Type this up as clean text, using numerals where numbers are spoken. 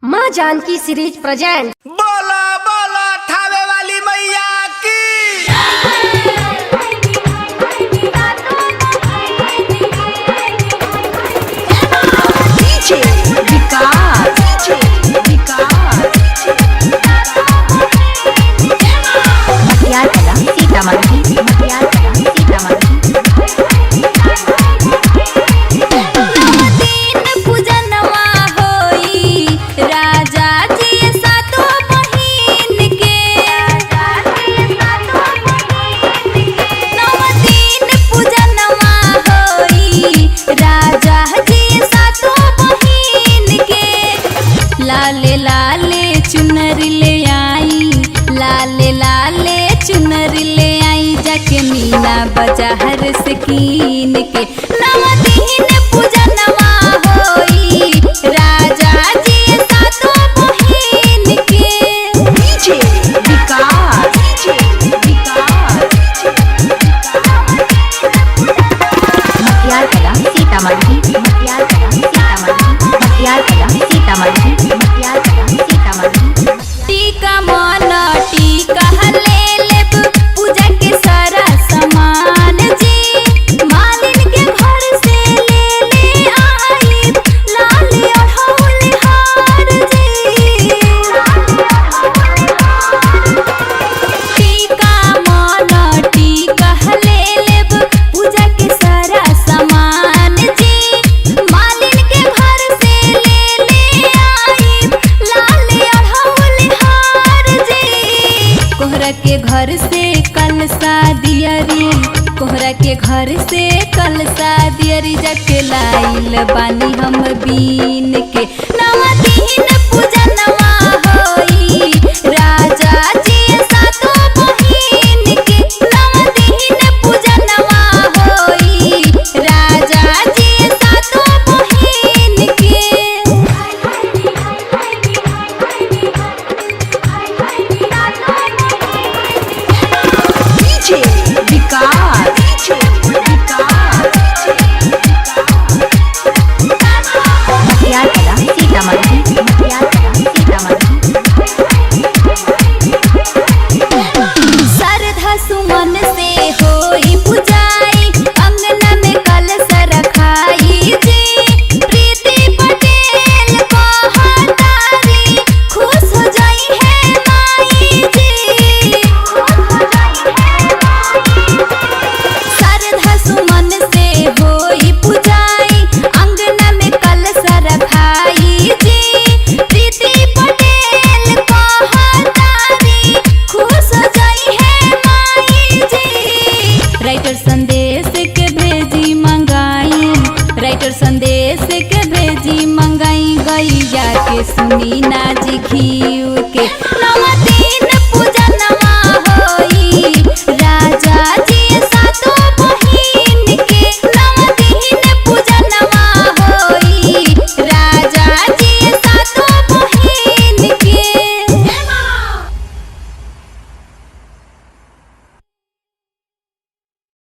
माँ Janaki series present. बोला बोला ठावे वाली मैया की। लाले लाले चुनरी ले आई, लाले लाले चुनरी ले आई, जाके मीना बाजार से कीन के नवा दिन पूजा नवा होई, राजा जी सातों बहिन के। डीजे विकास मटियार कला सीतामढ़ी, मटियार कला सीतामढ़ी, मटियार कला सीतामढ़ी। टीका माला टीका ले लेब, पूजा के सारा सामान जी, मालिन के घर से ले आई, लाल अड़हुल हार जी। टीका माला टीका ले लेब, पूजा के सारा सामान जी, मालिन के घर से ले आई, लाल अड़हुल हार जी। कोहरा के घर से कल शादियरी, कोहरा के घर से कल शादियरी, जाके लाइल बानी हम बीन के नवा दिन पूजा नवा होई, राजा जी सातों बहिन के नवा दिन पूजा नवा होई, राजा जी सातों बहिन के। मटियार कला सीतामढ़ी, मटियार कला सीतामढ़ी। श्रद्धा सुमन से होई पुजाई, अंगना में कलश रखाई जी, प्रीति पटेल कहतारी, खुश हो जाई है माई जी। श्रद्धा सुमन से होई पुजाई, अंगना में कलश रखाई जी, प्रीति पटेल कहतारी, खुश हो जाई है माई जी। राइटर संदेश के भेजी मंगाई, राइटर संदेश के भेजी मंगाई, गैया के सुनी ना जी।